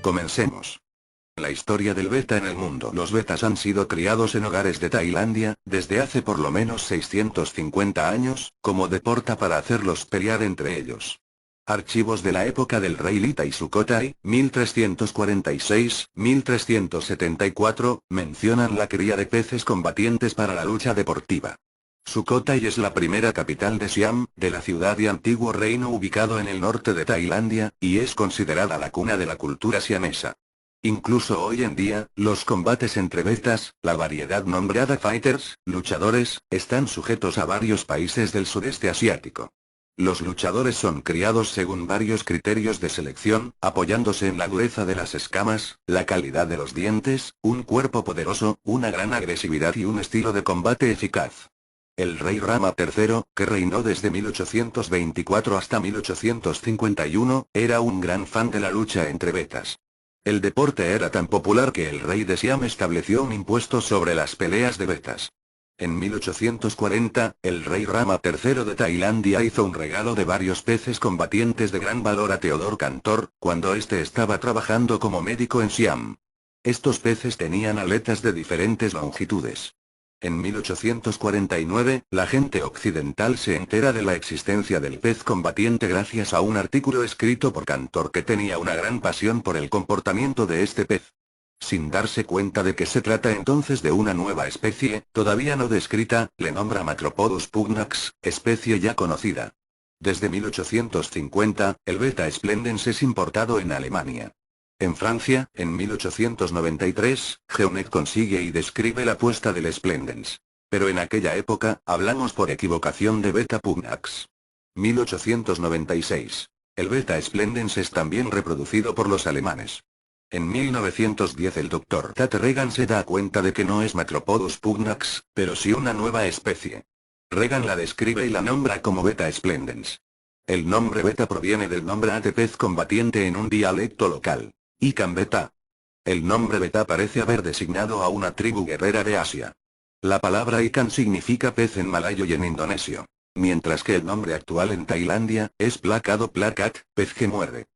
Comencemos. La historia del beta en el mundo. Los betas han sido criados en hogares de Tailandia, desde hace por lo menos 650 años, como deporte para hacerlos pelear entre ellos. Archivos de la época del rey Litai Sukhothai, 1346-1374, mencionan la cría de peces combatientes para la lucha deportiva. Sukhothai es la primera capital de Siam, de la ciudad y antiguo reino ubicado en el norte de Tailandia, y es considerada la cuna de la cultura siamesa. Incluso hoy en día, los combates entre betas, la variedad nombrada fighters, luchadores, están sujetos a varios países del sudeste asiático. Los luchadores son criados según varios criterios de selección, apoyándose en la dureza de las escamas, la calidad de los dientes, un cuerpo poderoso, una gran agresividad y un estilo de combate eficaz. El rey Rama III, que reinó desde 1824 hasta 1851, era un gran fan de la lucha entre betas. El deporte era tan popular que el rey de Siam estableció un impuesto sobre las peleas de betas. En 1840, el rey Rama III de Tailandia hizo un regalo de varios peces combatientes de gran valor a Theodor Cantor, cuando éste estaba trabajando como médico en Siam. Estos peces tenían aletas de diferentes longitudes. En 1849, la gente occidental se entera de la existencia del pez combatiente gracias a un artículo escrito por Cantor que tenía una gran pasión por el comportamiento de este pez. Sin darse cuenta de que se trata entonces de una nueva especie, todavía no descrita, le nombra Macropodus pugnax, especie ya conocida. Desde 1850, el Beta splendens es importado en Alemania. En Francia, en 1893, Geonet consigue y describe la puesta del Splendens. Pero en aquella época, hablamos por equivocación de Beta pugnax. 1896. El Beta splendens es también reproducido por los alemanes. En 1910 el Dr. Tate Regan se da cuenta de que no es Macropodus pugnax, pero sí una nueva especie. Regan la describe y la nombra como Beta splendens. El nombre Beta proviene del nombre ate pez combatiente en un dialecto local. Ikan Beta. El nombre Beta parece haber designado a una tribu guerrera de Asia. La palabra Ikan significa pez en malayo y en indonesio. Mientras que el nombre actual en Tailandia, es Placado Placat, pez que muerde.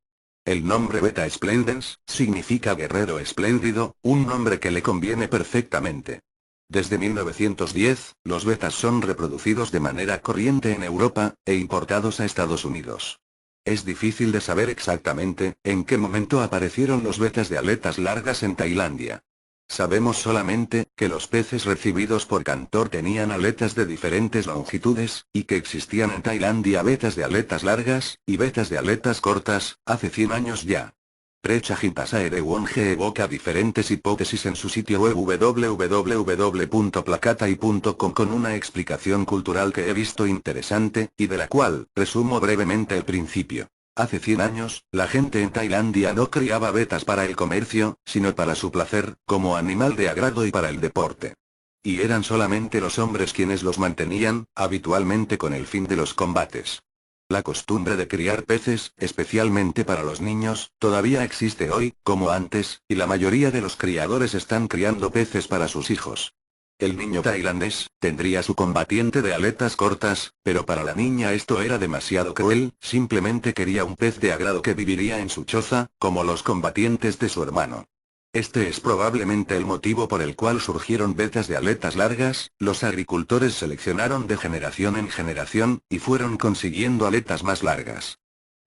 El nombre Beta splendens, significa guerrero espléndido, un nombre que le conviene perfectamente. Desde 1910, los betas son reproducidos de manera corriente en Europa, e importados a Estados Unidos. Es difícil de saber exactamente, en qué momento aparecieron los betas de aletas largas en Tailandia. Sabemos solamente, que los peces recibidos por Cantor tenían aletas de diferentes longitudes, y que existían en Tailandia betas de aletas largas, y betas de aletas cortas, hace 100 años ya. Prechajintasa Erewonge evoca diferentes hipótesis en su sitio web www.placatai.com con una explicación cultural que he visto interesante, y de la cual, resumo brevemente el principio. Hace 100 años, la gente en Tailandia no criaba betas para el comercio, sino para su placer, como animal de agrado y para el deporte. Y eran solamente los hombres quienes los mantenían, habitualmente con el fin de los combates. La costumbre de criar peces, especialmente para los niños, todavía existe hoy, como antes, y la mayoría de los criadores están criando peces para sus hijos. El niño tailandés, tendría su combatiente de aletas cortas, pero para la niña esto era demasiado cruel, simplemente quería un pez de agrado que viviría en su choza, como los combatientes de su hermano. Este es probablemente el motivo por el cual surgieron betas de aletas largas, los agricultores seleccionaron de generación en generación, y fueron consiguiendo aletas más largas.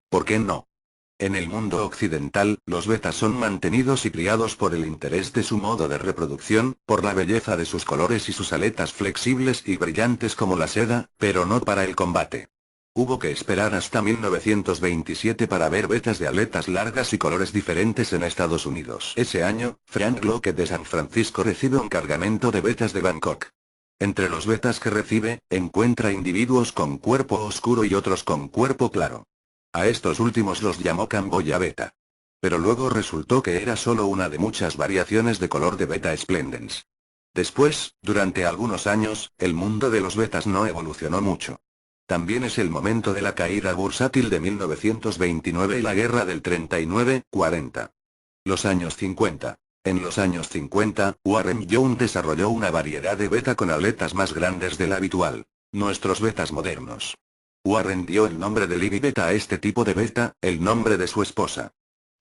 ¿Por qué no? En el mundo occidental, los betas son mantenidos y criados por el interés de su modo de reproducción, por la belleza de sus colores y sus aletas flexibles y brillantes como la seda, pero no para el combate. Hubo que esperar hasta 1927 para ver betas de aletas largas y colores diferentes en Estados Unidos. Ese año, Frank Locke de San Francisco recibe un cargamento de betas de Bangkok. Entre los betas que recibe, encuentra individuos con cuerpo oscuro y otros con cuerpo claro. A estos últimos los llamó Camboya Beta. Pero luego resultó que era solo una de muchas variaciones de color de Beta splendens. Después, durante algunos años, el mundo de los betas no evolucionó mucho. También es el momento de la caída bursátil de 1929 y la guerra del 39-40. Los años 50. En los años 50, Warren Young desarrolló una variedad de beta con aletas más grandes de la habitual. Nuestros betas modernos. Warren dio el nombre de Libby Beta a este tipo de beta, el nombre de su esposa.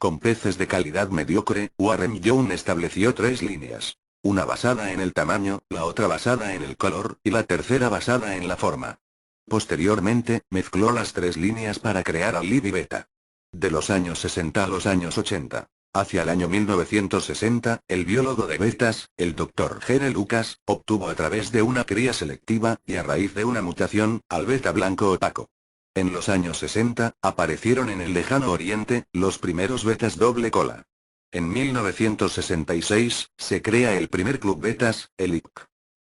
Con peces de calidad mediocre, Warren Young estableció 3 líneas. Una basada en el tamaño, la otra basada en el color, y la tercera basada en la forma. Posteriormente, mezcló las 3 líneas para crear a Libby Beta. De los años 60 a los años 80. Hacia el año 1960, el biólogo de betas, el Dr. Gene Lucas, obtuvo a través de una cría selectiva, y a raíz de una mutación, al beta blanco opaco. En los años 60, aparecieron en el lejano oriente, los primeros betas doble cola. En 1966, se crea el primer club betas, el IPC.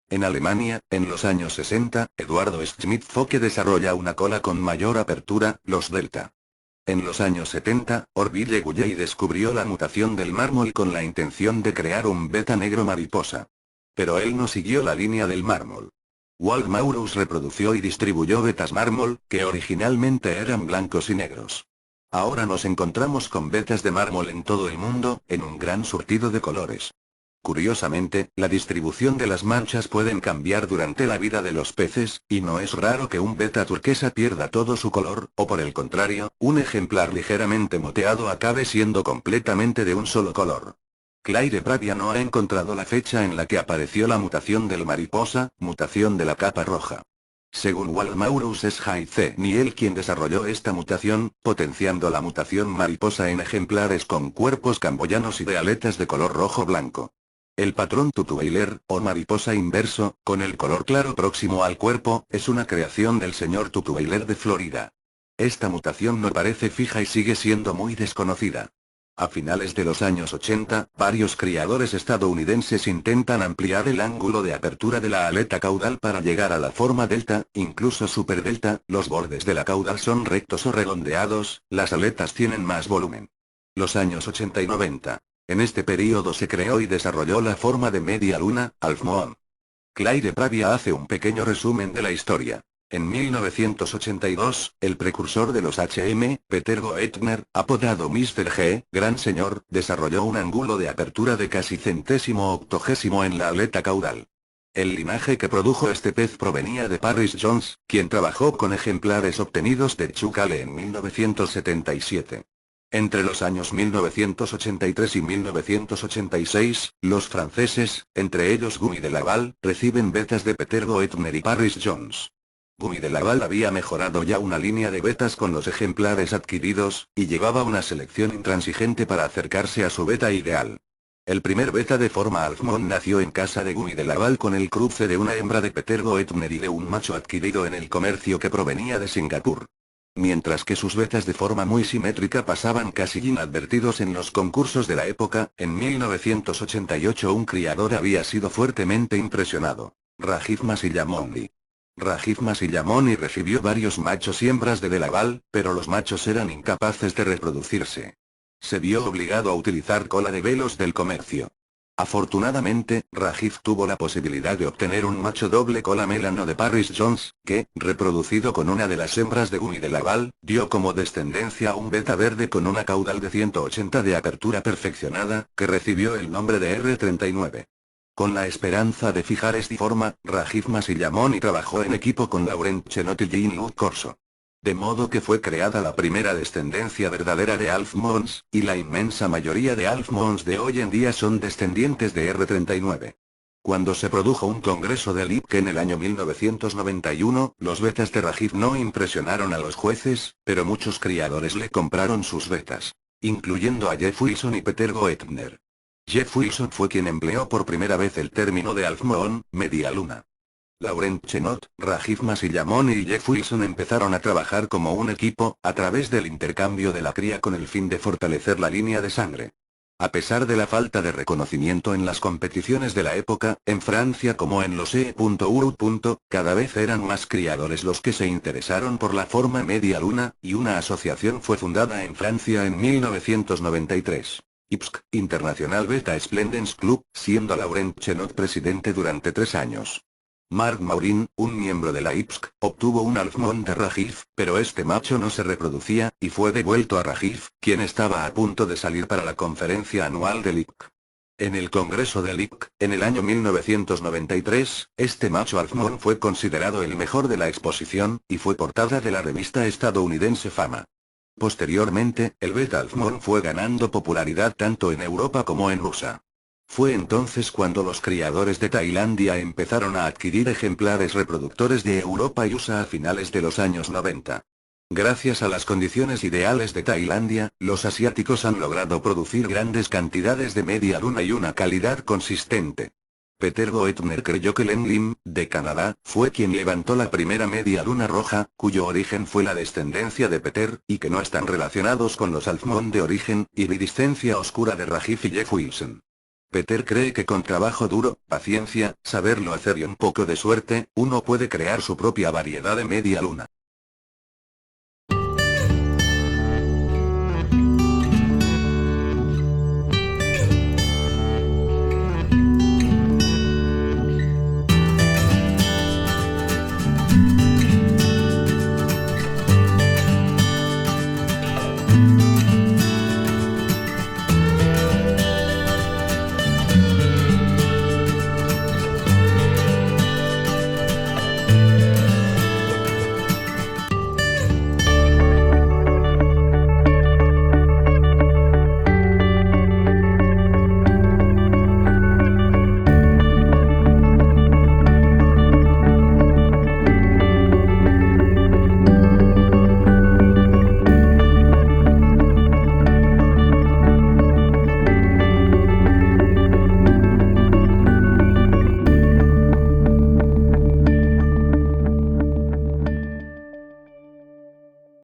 En Alemania, en los años 60, Eduardo Schmidt-Focke desarrolla una cola con mayor apertura, los delta. En los años 70, Orville Gulley descubrió la mutación del mármol con la intención de crear un beta negro mariposa. Pero él no siguió la línea del mármol. Walt Maurus reprodució y distribuyó betas mármol, que originalmente eran blancos y negros. Ahora nos encontramos con betas de mármol en todo el mundo, en un gran surtido de colores. Curiosamente, la distribución de las manchas pueden cambiar durante la vida de los peces, y no es raro que un beta turquesa pierda todo su color, o por el contrario, un ejemplar ligeramente moteado acabe siendo completamente de un solo color. Claire Pravia no ha encontrado la fecha en la que apareció la mutación del mariposa, mutación de la capa roja. Según Walt Maurus es Haize Niel quien desarrolló esta mutación, potenciando la mutación mariposa en ejemplares con cuerpos camboyanos y de aletas de color rojo-blanco. El patrón Tutwiler, o mariposa inverso, con el color claro próximo al cuerpo, es una creación del señor Tutwiler de Florida. Esta mutación no parece fija y sigue siendo muy desconocida. A finales de los años 80, varios criadores estadounidenses intentan ampliar el ángulo de apertura de la aleta caudal para llegar a la forma delta, incluso super delta, los bordes de la caudal son rectos o redondeados, las aletas tienen más volumen. Los años 80 y 90. En este período se creó y desarrolló la forma de media luna, Half Moon. Claire Pravia hace un pequeño resumen de la historia. En 1982, el precursor de los HM, Peter Goettner, apodado Mr. G, Gran Señor, desarrolló un ángulo de apertura de casi centésimo octogésimo en la aleta caudal. El linaje que produjo este pez provenía de Parris Jones, quien trabajó con ejemplares obtenidos de Chucale en 1977. Entre los años 1983 y 1986, los franceses, entre ellos Gumi de Laval, reciben betas de Peter Goettner y Parris Jones. Gumi de Laval había mejorado ya una línea de betas con los ejemplares adquiridos, y llevaba una selección intransigente para acercarse a su beta ideal. El primer beta de forma Half Moon nació en casa de Gumi de Laval con el cruce de una hembra de Peter Goettner y de un macho adquirido en el comercio que provenía de Singapur. Mientras que sus betas de forma muy simétrica pasaban casi inadvertidos en los concursos de la época, en 1988 un criador había sido fuertemente impresionado. Rajiv Masillamoni. Rajiv Masillamoni recibió varios machos y hembras de Laval, pero los machos eran incapaces de reproducirse. Se vio obligado a utilizar cola de velos del comercio. Afortunadamente, Rajiv tuvo la posibilidad de obtener un macho doble cola melano de Parris Jones, que, reproducido con una de las hembras de Gumi de Laval, dio como descendencia a un beta verde con una caudal de 180 de apertura perfeccionada, que recibió el nombre de R39. Con la esperanza de fijar esta forma, Rajiv Masillamoni trabajó en equipo con Laurent Chenot y Jean-Luc Corso. De modo que fue creada la primera descendencia verdadera de Half Moons, y la inmensa mayoría de Half Moons de hoy en día son descendientes de R39. Cuando se produjo un congreso del IPC en el año 1991, los betas de Rajiv no impresionaron a los jueces, pero muchos criadores le compraron sus betas, incluyendo a Jeff Wilson y Peter Goettner. Jeff Wilson fue quien empleó por primera vez el término de Half Moon, media luna. Laurent Chenot, Rajiv Masillamoni y Jeff Wilson empezaron a trabajar como un equipo, a través del intercambio de la cría con el fin de fortalecer la línea de sangre. A pesar de la falta de reconocimiento en las competiciones de la época, en Francia como en los E.U. Cada vez eran más criadores los que se interesaron por la forma media luna, y una asociación fue fundada en Francia en 1993. IPSC, International Beta Splendens Club, siendo Laurent Chenot presidente durante 3 años. Marc Maurin, un miembro de la IPSC, obtuvo un Half Moon de Rajiv, pero este macho no se reproducía, y fue devuelto a Rajiv, quien estaba a punto de salir para la conferencia anual del IPSC. En el congreso del IPSC, en el año 1993, este macho Half Moon fue considerado el mejor de la exposición, y fue portada de la revista estadounidense Fama. Posteriormente, el Beta Alpha fue ganando popularidad tanto en Europa como en USA. Fue entonces cuando los criadores de Tailandia empezaron a adquirir ejemplares reproductores de Europa y USA a finales de los años 90. Gracias a las condiciones ideales de Tailandia, los asiáticos han logrado producir grandes cantidades de media luna y una calidad consistente. Peter Goettner creyó que Len Lim, de Canadá, fue quien levantó la primera media luna roja, cuyo origen fue la descendencia de Peter, y que no están relacionados con los Alfmón de origen, iridiscencia oscura de Rajiv y Jeff Wilson. Peter cree que con trabajo duro, paciencia, saberlo hacer y un poco de suerte, uno puede crear su propia variedad de media luna.